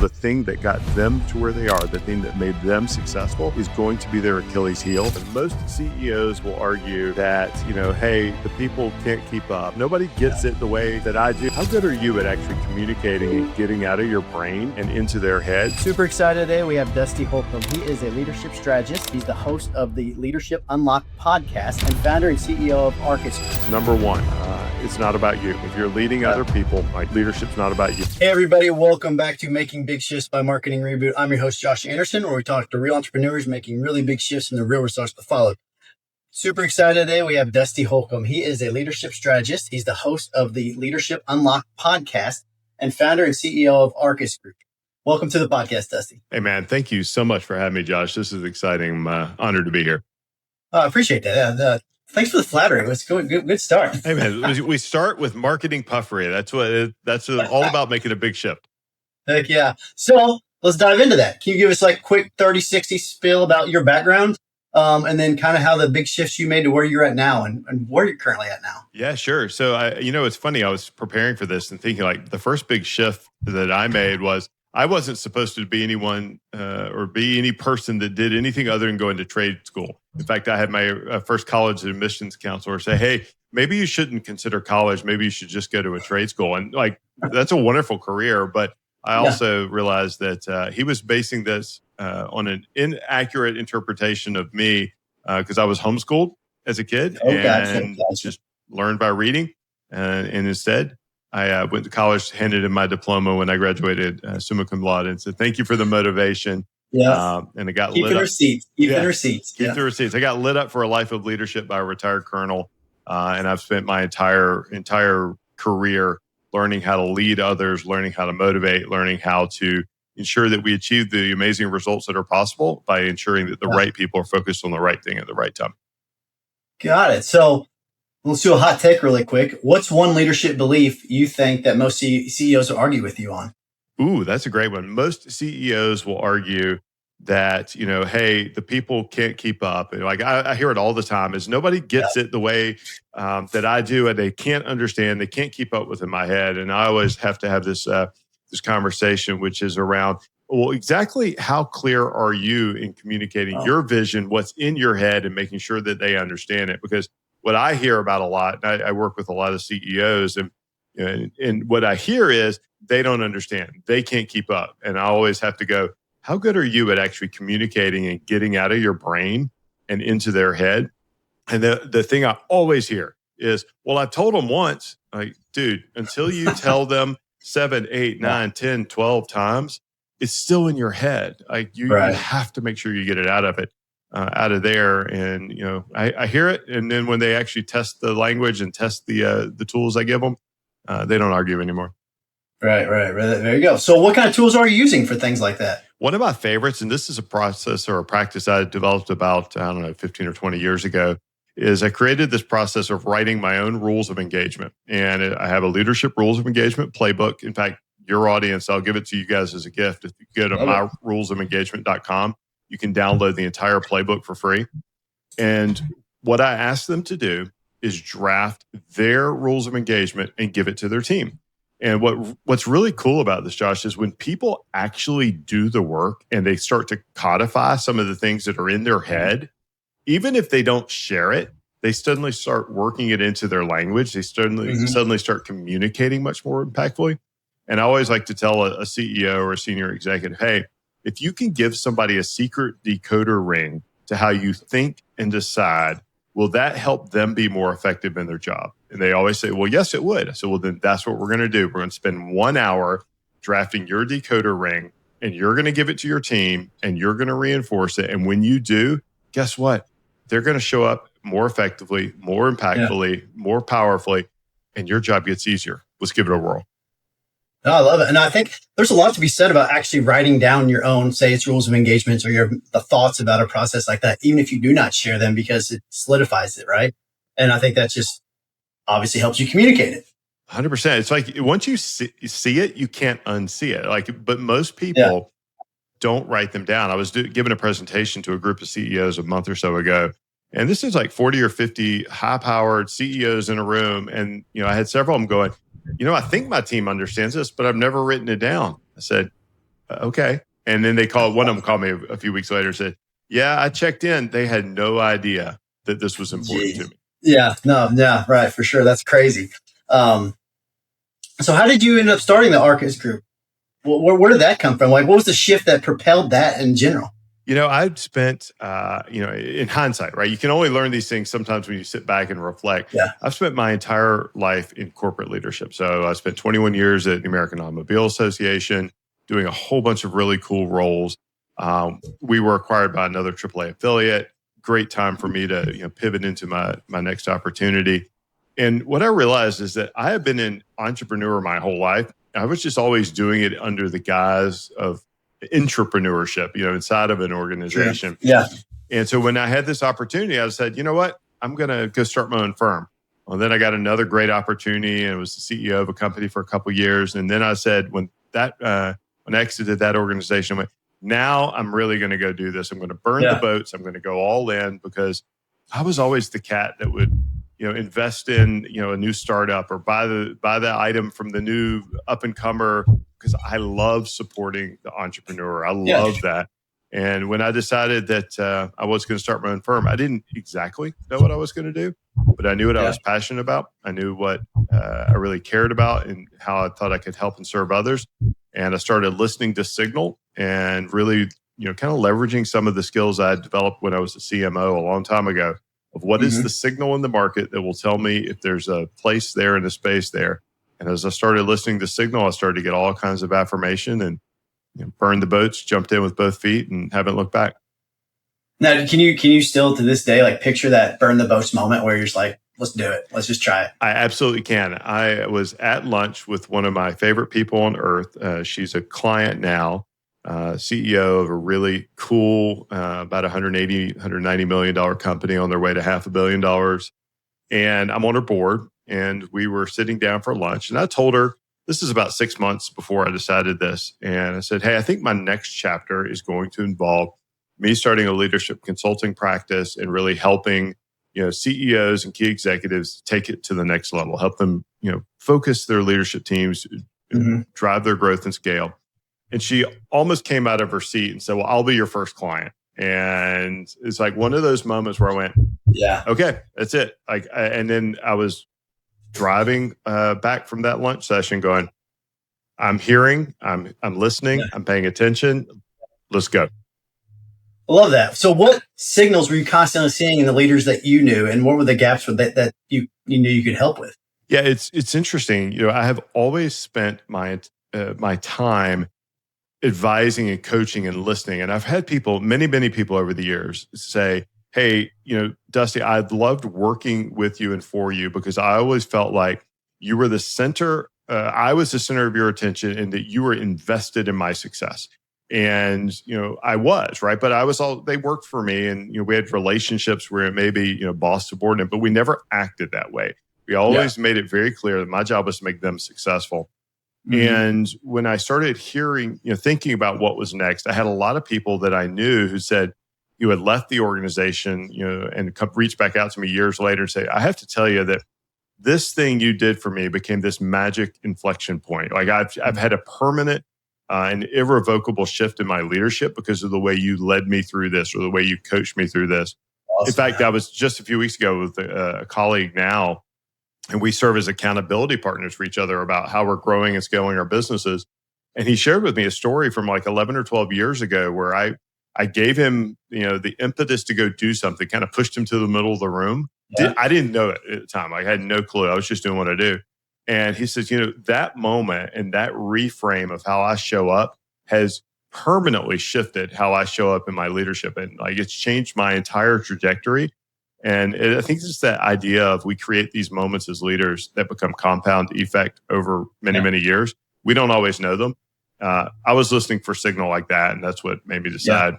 the thing that got them to where they are, the thing that made them successful is going to be their Achilles heel. And most CEOs will argue that, hey, the people can't keep up. Nobody gets it the way that I do. How good are you at actually communicating and getting out of your brain and into their head? Super excited today. We have Dusty Holcomb. He is a leadership strategist. He's the host of the Leadership Unlocked podcast and founder and CEO of Arcqus Group. Number one, it's not about you. If you're leading other people, leadership's not about you. Hey, everybody. Welcome back to Making Big Shifts by Marketing Reboot. I'm your host, Josh Anderson, where we talk to real entrepreneurs making really big shifts in the real results to follow. Super excited today. We have Dusty Holcomb. He is a leadership strategist. He's the host of the Leadership Unlocked podcast and founder and CEO of Arcqus Group. Welcome to the podcast, Dusty. Hey, man. Thank you so much for having me, Josh. This is exciting. I'm honored to be here. I appreciate that. Thanks for the flattery. Let's go. Good start. Hey, man, we start with marketing puffery. That's all about making a big shift. Heck yeah. So let's dive into that. Can you give us like a quick 30-60 spill about your background and then kind of how the big shifts you made to where you're at now and where you're currently at now? Yeah, sure. So, it's funny. I was preparing for this and thinking like the first big shift that I made was I wasn't supposed to be anyone or be any person that did anything other than go into trade school. In fact, I had my first college admissions counselor say, hey, maybe you shouldn't consider college. Maybe you should just go to a trade school. And that's a wonderful career. But I also realized that he was basing this on an inaccurate interpretation of me because I was homeschooled as a kid and just learned by reading. And instead, I went to college, handed in my diploma when I graduated, summa cum laude, and said, thank you for the motivation. Yeah. And it got Keep lit in up. Receipts. Keep the receipts. I got lit up for a life of leadership by a retired colonel. And I've spent my entire career learning how to lead others, learning how to motivate, learning how to ensure that we achieve the amazing results that are possible by ensuring that the right people are focused on the right thing at the right time. Got it. So let's do a hot take really quick. What's one leadership belief you think that most CEOs will argue with you on? Ooh, that's a great one. Most CEOs will argue that, hey, the people can't keep up. And I hear it all the time is nobody gets it the way that I do, and they can't understand. They can't keep up with in my head. And I always have to have this conversation, which is around, well, exactly how clear are you in communicating your vision, what's in your head, and making sure that they understand it? Because what I hear about a lot, and I work with a lot of CEOs, and what I hear is they don't understand. They can't keep up. And I always have to go, how good are you at actually communicating and getting out of your brain and into their head? And the thing I always hear is, well, I've told them once. Like, dude, until you tell them 7, 8, 9, 10, 12 times, it's still in your head. You have to make sure you get it out of there. And, I hear it. And then when they actually test the language and test the tools I give them, they don't argue anymore. Right. There you go. So what kind of tools are you using for things like that? One of my favorites, and this is a process or a practice I developed about, 15 or 20 years ago, is I created this process of writing my own rules of engagement. And I have a leadership rules of engagement playbook. In fact, your audience, I'll give it to you guys as a gift. If you go to myrulesofengagement.com, you can download the entire playbook for free. And what I ask them to do is draft their rules of engagement and give it to their team. And what's really cool about this, Josh, is when people actually do the work and they start to codify some of the things that are in their head, even if they don't share it, they suddenly start working it into their language. They suddenly start communicating much more impactfully. And I always like to tell a CEO or a senior executive, hey, if you can give somebody a secret decoder ring to how you think and decide, will that help them be more effective in their job? And they always say, well, yes, it would. I said, well, then that's what we're going to do. We're going to spend 1 hour drafting your decoder ring, and you're going to give it to your team, and you're going to reinforce it. And when you do, guess what? They're going to show up more effectively, more impactfully, more powerfully, and your job gets easier. Let's give it a whirl. No, I love it. And I think there's a lot to be said about actually writing down your own, say it's rules of engagement or the thoughts about a process like that, even if you do not share them, because it solidifies it, right? And I think that just obviously helps you communicate it. 100%. It's like once you see it, you can't unsee it. But most people don't write them down. I was giving a presentation to a group of CEOs a month or so ago, and this is like 40 or 50 high-powered CEOs in a room. And, I had several of them going, I think my team understands this, but I've never written it down. I said, Okay. And then one of them called me a few weeks later and said, yeah, I checked in. They had no idea that this was important to me. Yeah, no, yeah, right, for sure. That's crazy. So how did you end up starting the Arcqus Group? Where did that come from? Like, what was the shift that propelled that in general? I'd spent, in hindsight, right? You can only learn these things sometimes when you sit back and reflect. Yeah. I've spent my entire life in corporate leadership. So I spent 21 years at the American Automobile Association doing a whole bunch of really cool roles. We were acquired by another AAA affiliate. Great time for me to pivot into my next opportunity. And what I realized is that I have been an entrepreneur my whole life. I was just always doing it under the guise of entrepreneurship, inside of an organization. Yeah. And so when I had this opportunity, I said, you know what? I'm going to go start my own firm. Well, then I got another great opportunity and was the CEO of a company for a couple of years. And then I said, when I exited that organization, I went, now I'm really going to go do this. I'm going to burn the boats. I'm going to go all in, because I was always the cat that would, invest in, a new startup or buy the item from the new up and comer, because I love supporting the entrepreneur. I love that. And when I decided that I was going to start my own firm, I didn't exactly know what I was going to do, but I knew what I was passionate about. I knew what I really cared about and how I thought I could help and serve others. And I started listening to Signal and really, kind of leveraging some of the skills I had developed when I was a CMO a long time ago, of what is the signal in the market that will tell me if there's a place there in the space there. And as I started listening to Signal, I started to get all kinds of affirmation and burned the boats, jumped in with both feet, and haven't looked back. Now, can you still to this day picture that burn the boats moment where you're just like, let's do it, let's just try it? I absolutely can. I was at lunch with one of my favorite people on earth. She's a client now, CEO of a really cool, about $190 million company on their way to $500 million. And I'm on her board, and we were sitting down for lunch. And I told her, this is about 6 months before I decided this. And I said, hey, I think my next chapter is going to involve me starting a leadership consulting practice and really helping, CEOs and key executives take it to the next level, help them, focus their leadership teams, drive their growth and scale. And she almost came out of her seat and said, well, I'll be your first client. And it's like one of those moments where I went, yeah, okay, that's it. And then I was driving back from that lunch session going, I'm hearing, I'm listening, I'm paying attention. Let's go. I love that. So what signals were you constantly seeing in the leaders that you knew, and what were the gaps that you knew you could help with? Yeah, it's interesting. I have always spent my time advising and coaching and listening. And I've had many people over the years say, hey, Dusty, I've loved working with you and for you, because I always felt like you were the center. I was the center of your attention, and that you were invested in my success. And, I was, right. But they worked for me, and, we had relationships where it may be, boss subordinate, but we never acted that way. We always made it very clear that my job was to make them successful. And when I started hearing, thinking about what was next, I had a lot of people that I knew who said, you had left the organization, and reached back out to me years later and say, I have to tell you that this thing you did for me became this magic inflection point. Like I've had a permanent and irrevocable shift in my leadership because of the way you led me through this, or the way you coached me through this. Awesome. In fact, I was just a few weeks ago with a colleague now, and we serve as accountability partners for each other about how we're growing and scaling our businesses. And he shared with me a story from 11 or 12 years ago where I gave him, the impetus to go do something, kind of pushed him to the middle of the room. Yeah. I didn't know it at the time. I had no clue. I was just doing what I do. And he says, that moment and that reframe of how I show up has permanently shifted how I show up in my leadership. And it's changed my entire trajectory. And I think it's that idea of we create these moments as leaders that become compound effect over many years. We don't always know them. I was listening for signal like that, and that's what made me decide,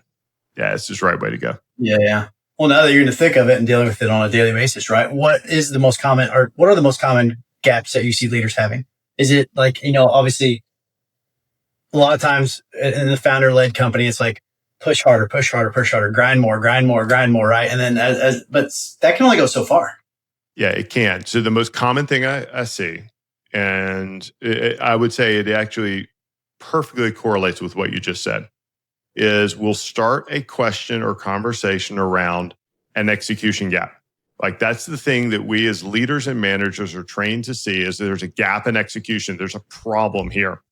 it's just the right way to go. Yeah. Well, now that you're in the thick of it and dealing with it on a daily basis, right? What are the most common gaps that you see leaders having? Is it obviously a lot of times in the founder-led company, it's like push harder, grind more, right? And then but that can only go so far. Yeah, it can. So the most common thing I see, and I would say it actually perfectly correlates with what you just said, is we'll start a question or conversation around an execution gap. Like that's the thing that we as leaders and managers are trained to see is there's a gap in execution. There's a problem here.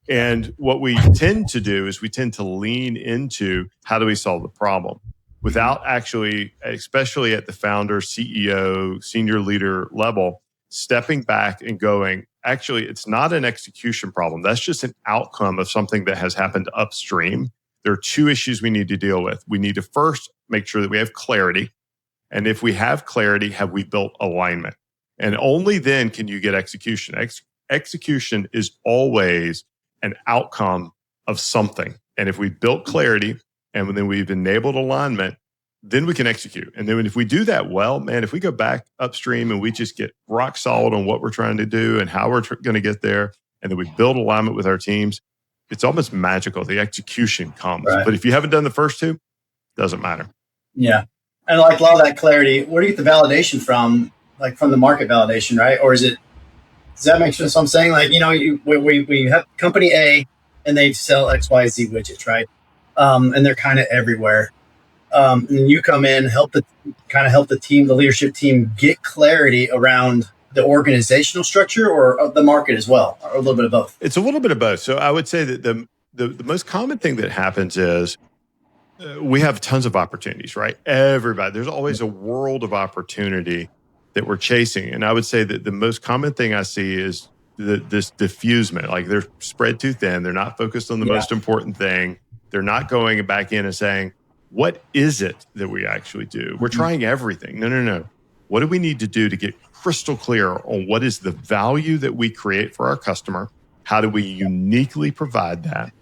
And what we tend to do is we tend to lean into how do we solve the problem without actually, especially at the founder, CEO, senior leader level, stepping back and going, actually, it's not an execution problem. That's just an outcome of something that has happened upstream. There are two issues we need to deal with. We need to first make sure that we have clarity. And if we have clarity, have we built alignment? And only then can you get execution. Execution is always an outcome of something. And if we built clarity and then we've enabled alignment, then we can execute. And then if we do that well, man, if we go back upstream and we just get rock solid on what we're trying to do and how we're going to get there, and then we build alignment with our teams, it's almost magical. The execution comes. Right. But if you haven't done the first two, it doesn't matter. Yeah. And like a lot of that clarity, where do you get the validation from? Like from the market validation, right? Or is it, does that make sense? So I'm saying like, we have company A and they sell XYZ widgets, right? And they're kind of everywhere. And you come in, help the team, the leadership team get clarity around the organizational structure or the market as well, or a little bit of both. It's a little bit of both. So I would say that the most common thing that happens is we have tons of opportunities, right? Everybody, there's always a world of opportunity that we're chasing. And I would say that the most common thing I see is this diffusement. Like they're spread too thin. They're not focused on the most important thing. They're not going back in and saying, what is it that we actually do? We're trying everything. No. What do we need to do to get crystal clear on what is the value that we create for our customer? How do we uniquely provide that?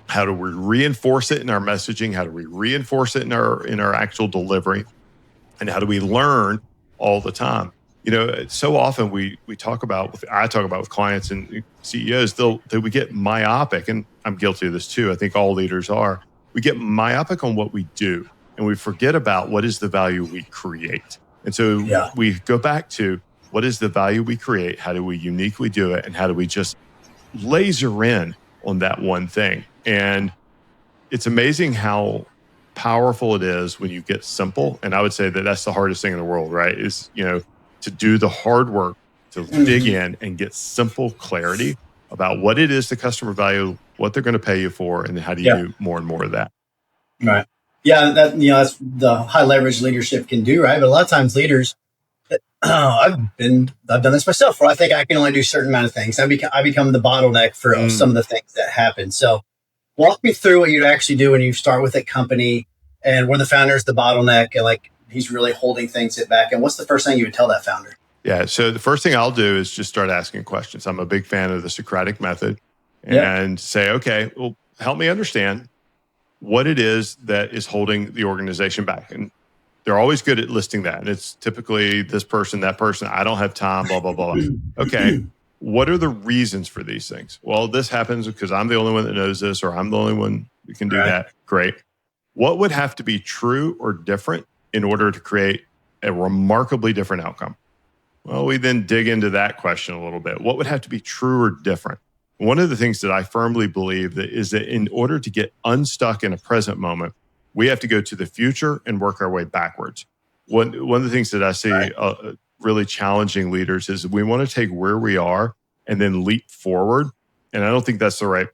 How do we reinforce it in our messaging? How do we reinforce it in our actual delivery? And how do we learn all the time? So often I talk about with clients and CEOs, that we get myopic, and I'm guilty of this too. I think all leaders are. We get myopic on what we do, and we forget about what is the value we create. And so we go back to what is the value we create? How do we uniquely do it? And how do we just laser in on that one thing? And it's amazing how powerful it is when you get simple. And I would say that that's the hardest thing in the world, right? Is, to do the hard work, to dig in and get simple clarity about what it is the customer value, what they're going to pay you for, and how do you do more and more of that. Right. Yeah, that's the high leverage leadership can do, right? But a lot of times leaders, I've done this myself, where I think I can only do a certain amount of things. I become the bottleneck for some of the things that happen. So walk me through what you actually do when you start with a company and where the founder is the bottleneck and like he's really holding things back. And what's the first thing you would tell that founder? Yeah. So the first thing I'll do is just start asking questions. I'm a big fan of the Socratic method and say, okay, well, help me understand what it is that is holding the organization back. And they're always good at listing that. And it's typically this person, that person, I don't have time, blah, blah, blah. Okay. What are the reasons for these things? Well, this happens because I'm the only one that knows this, or I'm the only one who can do that. Great. What would have to be true or different in order to create a remarkably different outcome? Well, we then dig into that question a little bit. What would have to be true or different? One of the things that I firmly believe is that in order to get unstuck in a present moment, we have to go to the future and work our way backwards. One of the things that I see really challenging leaders is we want to take where we are and then leap forward. And I don't think that's the right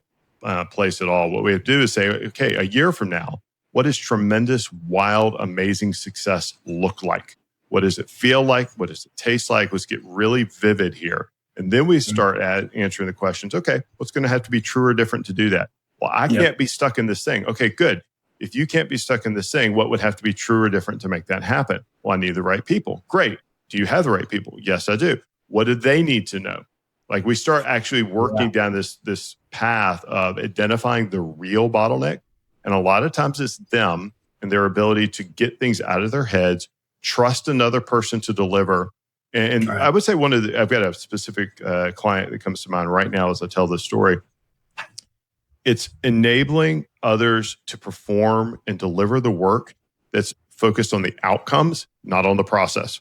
place at all. What we have to do is say, okay, a year from now, what does tremendous, wild, amazing success look like? What does it feel like? What does it taste like? Let's get really vivid here. And then we start answering the questions. Okay, what's going to have to be true or different to do that? Well, I can't be stuck in this thing. Okay, good. If you can't be stuck in this thing, what would have to be true or different to make that happen? Well, I need the right people. Great. Do you have the right people? Yes, I do. What do they need to know? Like we start actually working down this path of identifying the real bottleneck. And a lot of times it's them and their ability to get things out of their heads, trust another person to deliver. And I would say I've got a specific client that comes to mind right now as I tell this story. It's enabling others to perform and deliver the work that's focused on the outcomes, not on the process.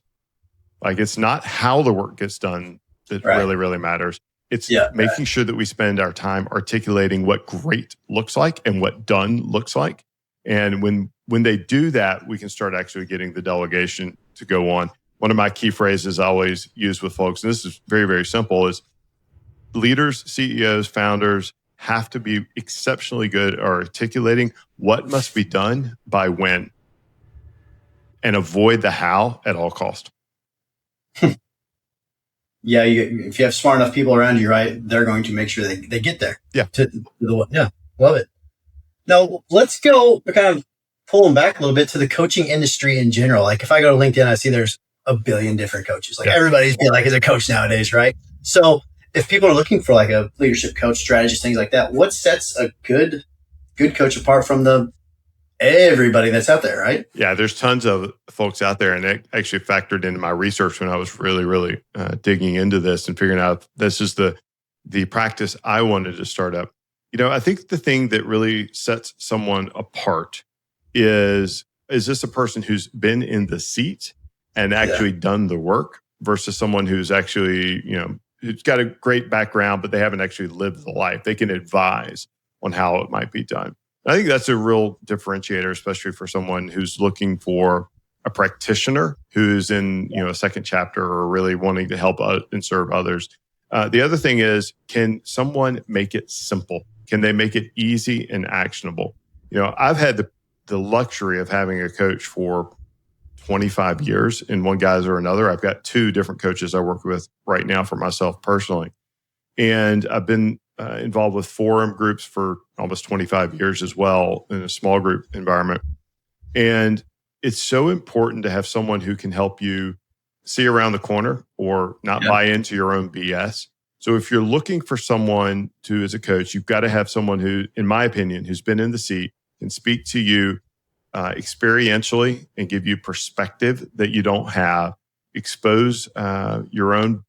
Like it's not how the work gets done that really, really matters. It's Yeah. making sure that we spend our time articulating what great looks like and what done looks like. And when they do that, we can start actually getting the delegation to go on. One of my key phrases I always use with folks, and this is very, very simple, is leaders, CEOs, founders have to be exceptionally good at articulating what must be done by when, and avoid the how at all cost. Yeah, if you have smart enough people around you, right, they're going to make sure they get there. Yeah. Yeah, love it. Now, let's go kind of pulling back a little bit to the coaching industry in general. Like if I go to LinkedIn, I see there's a billion different coaches. Like everybody's being like is a coach nowadays, right? So if people are looking for like a leadership coach, strategist, things like that, what sets a good coach apart from everybody that's out there, right? Yeah, there's tons of folks out there, and it actually factored into my research when I was really digging into this and figuring out this is the practice I wanted to start up. I think the thing that really sets someone apart is this a person who's been in the seat and actually done the work versus someone who's actually, who's got a great background, but they haven't actually lived the life. They can advise on how it might be done. I think that's a real differentiator, especially for someone who's looking for a practitioner who's in, a second chapter or really wanting to help and serve others. The other thing is, can someone make it simple? Can they make it easy and actionable? I've had the luxury of having a coach for 25 years in one guise or another. I've got 2 different coaches I work with right now for myself personally. And I've been involved with forum groups for almost 25 years as well in a small group environment. And it's so important to have someone who can help you see around the corner or not buy into your own BS. So if you're looking for someone to, as a coach, you've got to have someone who, in my opinion, who's been in the seat, can speak to you experientially and give you perspective that you don't have, expose your own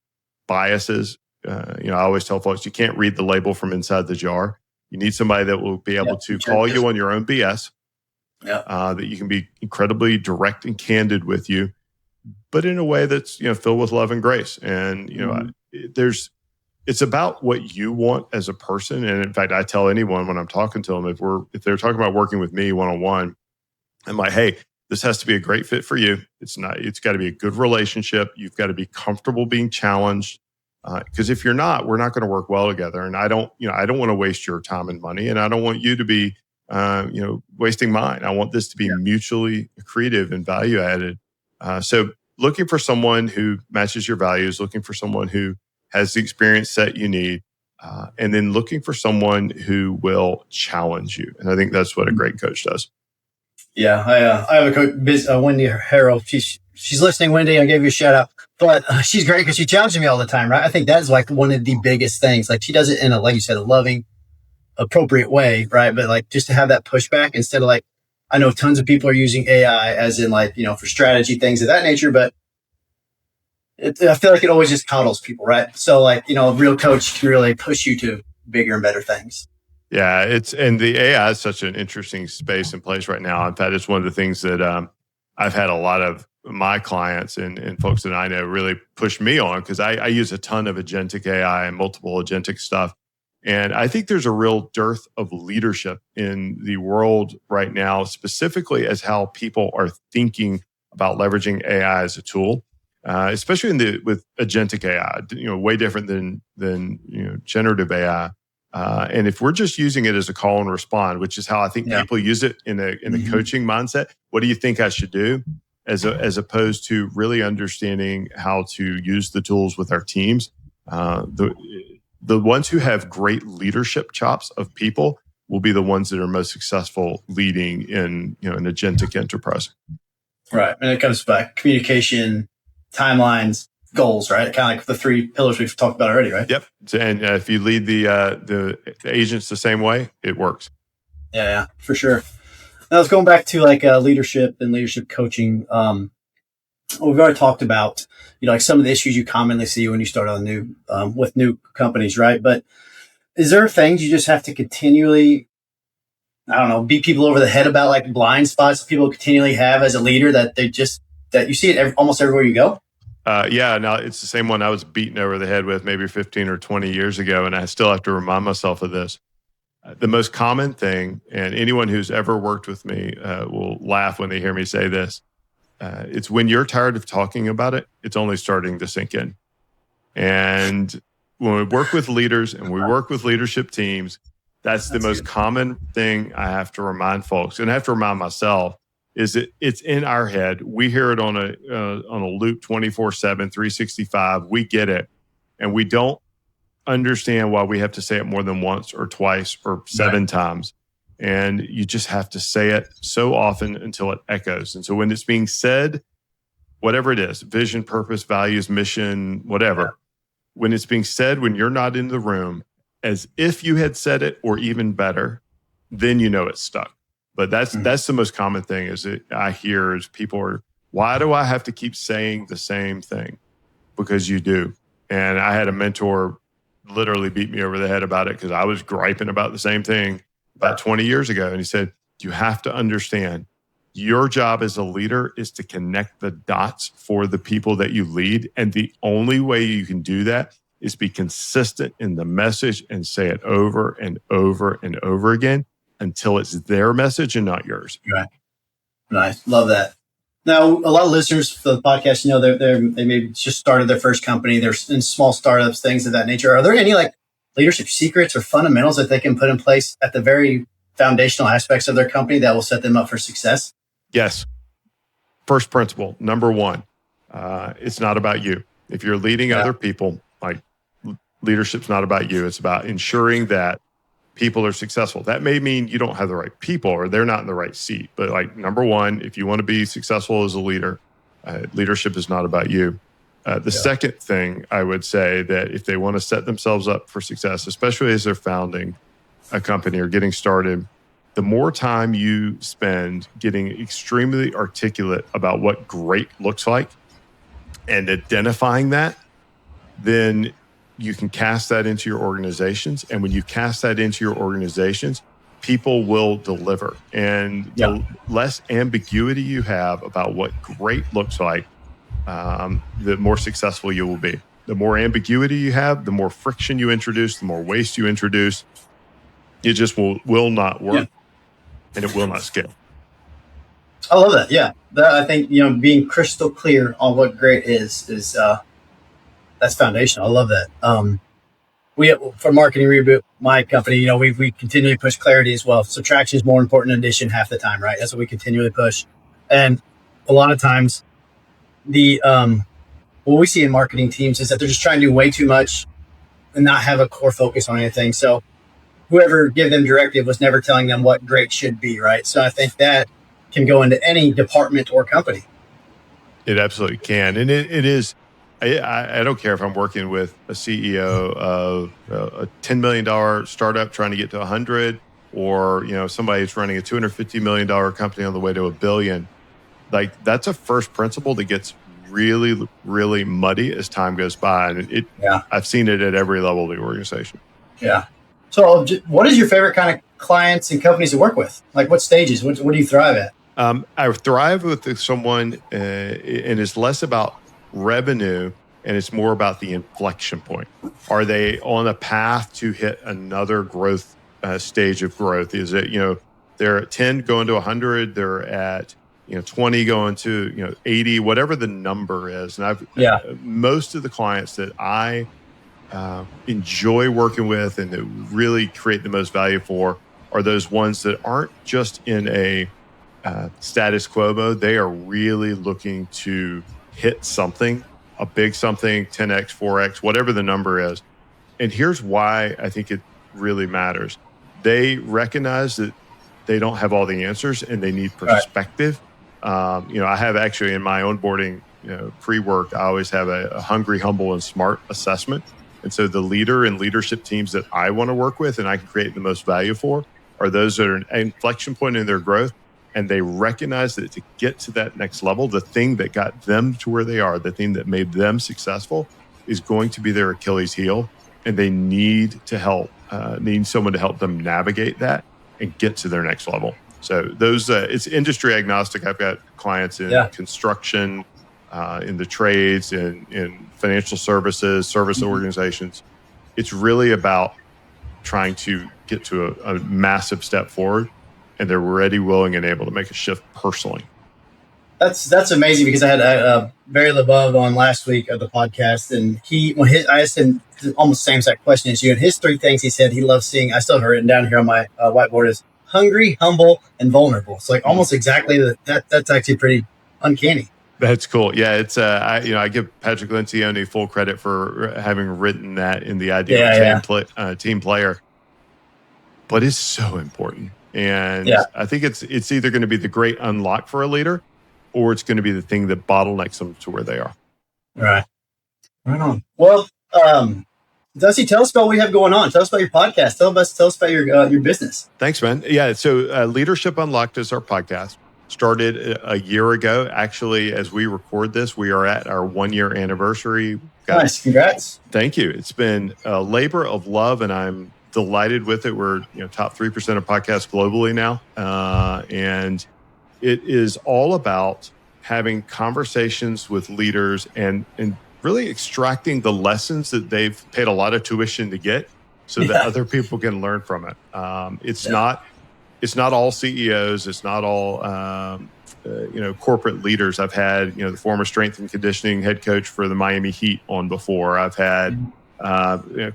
biases. I always tell folks, you can't read the label from inside the jar. You need somebody that will be able to call you on your own BS, that you can be incredibly direct and candid with you, but in a way that's, filled with love and grace. And, it's about what you want as a person. And in fact, I tell anyone when I'm talking to them, if they're talking about working with me one-on-one, I'm like, hey, this has to be a great fit for you. It's got to be a good relationship. You've got to be comfortable being challenged. Because if you're not, we're not going to work well together. And I don't want to waste your time and money. And I don't want you to be, wasting mine. I want this to be mutually accretive and value added. So looking for someone who matches your values, looking for someone who has the experience set you need, and then looking for someone who will challenge you. And I think that's what a great coach does. Yeah, I have a coach, Wendy Harrell. She's listening, Wendy. I gave you a shout out. But she's great because she challenges me all the time, right? I think that is like one of the biggest things. Like she does it in like you said, a loving, appropriate way, right? But like just to have that pushback instead of like, I know tons of people are using AI as in like, for strategy, things of that nature, but I feel like it always just coddles people, right? So like, a real coach can really push you to bigger and better things. Yeah, and the AI is such an interesting space and place right now. In fact, it's one of the things that I've had a lot of my clients and folks that I know really push me on, because I use a ton of agentic AI and multiple agentic stuff. And I think there's a real dearth of leadership in the world right now, specifically as how people are thinking about leveraging AI as a tool, especially with agentic AI, way different than generative AI. And if we're just using it as a call and respond, which is how I think people use it in a coaching mindset, what do you think I should do? As opposed to really understanding how to use the tools with our teams. The ones who have great leadership chops of people will be the ones that are most successful leading in an agentic enterprise. Right. And it comes back communication, timelines, goals, right? Kind of like the 3 pillars we've talked about already, right? Yep. And if you lead the agents the same way, it works. Yeah, for sure. Now let's go back to like leadership and leadership coaching. We've already talked about, like some of the issues you commonly see when you start on with new companies, right? But is there things you just have to continually, beat people over the head about, like blind spots people continually have as a leader that you see it almost everywhere you go? Yeah, now it's the same one I was beaten over the head with maybe 15 or 20 years ago, and I still have to remind myself of this. The most common thing, and anyone who's ever worked with me will laugh when they hear me say this, it's when you're tired of talking about it, it's only starting to sink in. And when we work with leaders and we work with leadership teams, that's the most common thing I have to remind folks, and I have to remind myself, is that it's in our head. We hear it on a loop 24/7, 365. We get it, and we don't understand why we have to say it more than once or twice or seven times. And you just have to say it so often until it echoes. And so when it's being said, whatever it is, vision, purpose, values, mission, whatever, when it's being said, when you're not in the room, as if you had said it, or even better, then you know it's stuck. But that's the most common thing is that I hear is people are, why do I have to keep saying the same thing? Because you do. And I had a mentor literally beat me over the head about it because I was griping about the same thing about 20 years ago. And he said, you have to understand your job as a leader is to connect the dots for the people that you lead. And the only way you can do that is be consistent in the message and say it over and over and over again until it's their message and not yours. Right. Nice. Love that. Now, a lot of listeners for the podcast, you know, they may just started their first company. They're in small startups, things of that nature. Are there any like leadership secrets or fundamentals that they can put in place at the very foundational aspects of their company that will set them up for success? Yes. First principle, number one, it's not about you. If you're leading other people, like leadership's not about you. It's about ensuring that people are successful. That may mean you don't have the right people or they're not in the right seat. But like number one, if you want to be successful as a leader, leadership is not about you. The second thing I would say that if they want to set themselves up for success, especially as they're founding a company or getting started, the more time you spend getting extremely articulate about what great looks like and identifying that, then you can cast that into your organizations. And when you cast that into your organizations, people will deliver. And the less ambiguity you have about what great looks like, the more successful you will be. The more ambiguity you have, the more friction you introduce, the more waste you introduce, it just will not work and it will not scale. I love that. Yeah. I think, you know, being crystal clear on what great is that's foundational. I love that. We for Marketing Reboot, my company, you know, we continually push clarity as well. So traction is more important than addition half the time, right? That's what we continually push. And a lot of times what we see in marketing teams is that they're just trying to do way too much and not have a core focus on anything. So whoever gave them directive was never telling them what great should be, right? So I think that can go into any department or company. It absolutely can. And it is, I don't care if I'm working with a CEO of a $10 million startup trying to get to 100, or, you know, somebody who's running a $250 million company on the way to $1 billion. Like that's a first principle that gets really, really muddy as time goes by. And I've seen it at every level of the organization. Yeah. So what is your favorite kind of clients and companies to work with? Like what stages? What do you thrive at? I thrive with someone, and it's less about revenue and it's more about the inflection point. Are they on a path to hit another growth stage of growth? Is it, you know, they're at 10 going to 100, they're at, you know, 20 going to, you know, 80, whatever the number is. And most of the clients that I enjoy working with and that really create the most value for are those ones that aren't just in a status quo mode. They are really looking to hit something, a big something, 10x, 4x, whatever the number is. And here's why I think it really matters. They recognize that they don't have all the answers and they need perspective. Right. You know, I have actually in my onboarding, you know, pre-work, I always have a hungry, humble, and smart assessment. And so the leader and leadership teams that I want to work with and I can create the most value for are those that are an inflection point in their growth. And they recognize that to get to that next level, the thing that got them to where they are, the thing that made them successful is going to be their Achilles heel. And they need to help, need someone to help them navigate that and get to their next level. So those, it's industry agnostic. I've got clients in construction, in the trades, in financial services, service organizations. It's really about trying to get to a massive step forward, and they're ready, willing, and able to make a shift personally. That's amazing, because I had Barry LeBeau on last week of the podcast, and I asked him almost the same exact question as you, and his 3 things he said he loves seeing, I still have it written down here on my whiteboard, is hungry, humble, and vulnerable. It's like almost exactly that's actually pretty uncanny. That's cool. Yeah, it's I give Patrick Lencioni full credit for having written that in the Ideal Team Player, but it's so important, and I think it's either going to be the great unlock for a leader, or it's going to be the thing that bottlenecks them to where they are. Right on. Well, Dusty, tell us about what you have going on. Tell us about your podcast. Tell us about your business. Thanks, man. Yeah, so Leadership Unlocked is our podcast. Started a year ago. Actually, as we record this, we are at our 1-year anniversary. Nice, congrats. Thank you. It's been a labor of love, and I'm delighted with it. We're top 3% of podcasts globally now, and it is all about having conversations with leaders and really extracting the lessons that they've paid a lot of tuition to get, so that other people can learn from it. It's not all CEOs. It's not all corporate leaders. I've had the former strength and conditioning head coach for the Miami Heat on before. I've had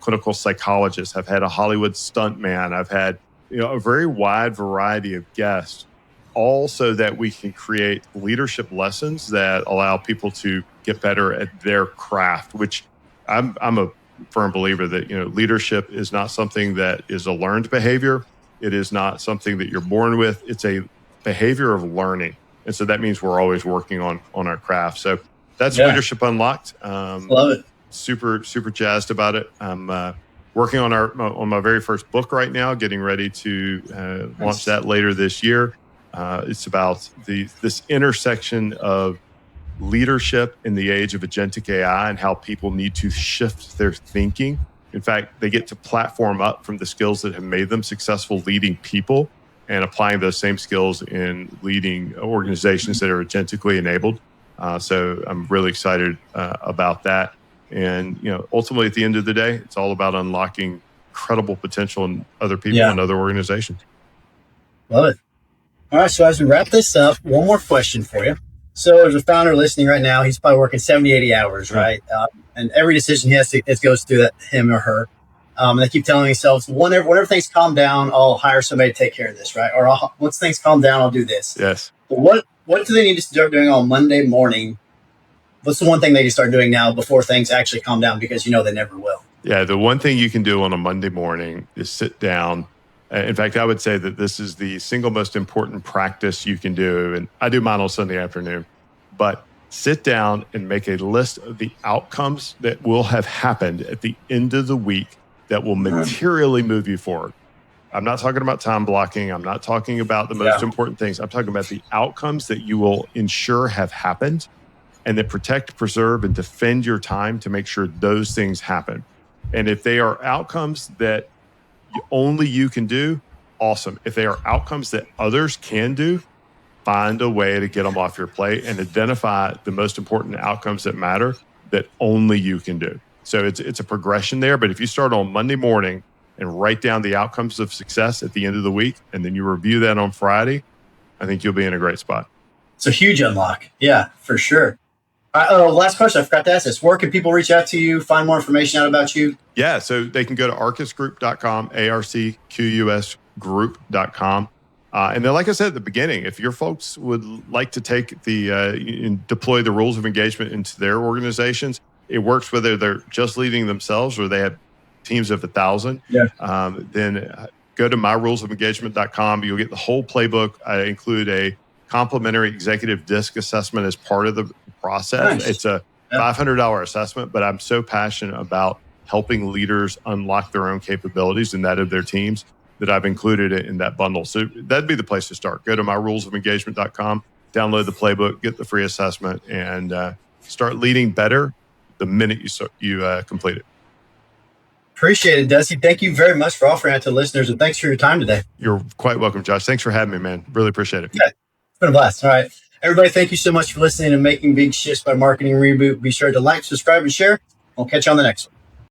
clinical psychologists. I've had a Hollywood stunt man. I've had a very wide variety of guests, all so that we can create leadership lessons that allow people to get better at their craft. Which I'm a firm believer that leadership is not something that is a learned behavior. It is not something that you're born with. It's a behavior of learning. And so that means we're always working on our craft. So that's Leadership Unlocked. Love it. Super, super jazzed about it. I'm working on my very first book right now, getting ready to launch that later this year. It's about this intersection of leadership in the age of agentic AI and how people need to shift their thinking. In fact, they get to platform up from the skills that have made them successful leading people and applying those same skills in leading organizations that are agentically enabled. So I'm really excited about that. And ultimately, at the end of the day, it's all about unlocking incredible potential in other people and other organizations. Love it. All right, so as we wrap this up, one more question for you. So there's a founder listening right now. He's probably working 70, 80 hours, right? And every decision he has to, it goes through him or her. And they keep telling themselves, whenever things calm down, I'll hire somebody to take care of this, right? Or once things calm down, I'll do this. Yes. But what do they need to start doing on Monday morning? What's the one thing they can start doing now before things actually calm down? Because they never will. Yeah, the one thing you can do on a Monday morning is sit down. In fact, I would say that this is the single most important practice you can do. And I do mine on Sunday afternoon. But sit down and make a list of the outcomes that will have happened at the end of the week that will materially move you forward. I'm not talking about time blocking. I'm not talking about the most important things. I'm talking about the outcomes that you will ensure have happened, and that protect, preserve, and defend your time to make sure those things happen. And if they are outcomes that only you can do, awesome. If they are outcomes that others can do, find a way to get them off your plate and identify the most important outcomes that matter that only you can do. So it's a progression there. But if you start on Monday morning and write down the outcomes of success at the end of the week, and then you review that on Friday, I think you'll be in a great spot. It's a huge unlock. Yeah, for sure. Last question. I forgot to ask this. Where can people reach out to you, find more information out about you? Yeah, so they can go to arcqusgroup.com, ARCQUS group.com. And then, like I said at the beginning, if your folks would like to take and deploy the rules of engagement into their organizations, it works whether they're just leading themselves or they have teams of 1,000. Then go to myrulesofengagement.com. You'll get the whole playbook. I include a complimentary executive disc assessment as part of the process. Nice. It's a $500 assessment, but I'm so passionate about helping leaders unlock their own capabilities and that of their teams that I've included it in that bundle. So that'd be the place to start. Go to myrulesofengagement.com, download the playbook, get the free assessment, and start leading better the minute you complete it. Appreciate it, Dusty. Thank you very much for offering that to listeners, and thanks for your time today. You're quite welcome, Josh. Thanks for having me, man. Really appreciate it. Yeah, it's been a blast. All right. Everybody, thank you so much for listening to Making Big Shifts by Marketing Reboot. Be sure to like, subscribe, and share. I'll catch you on the next one.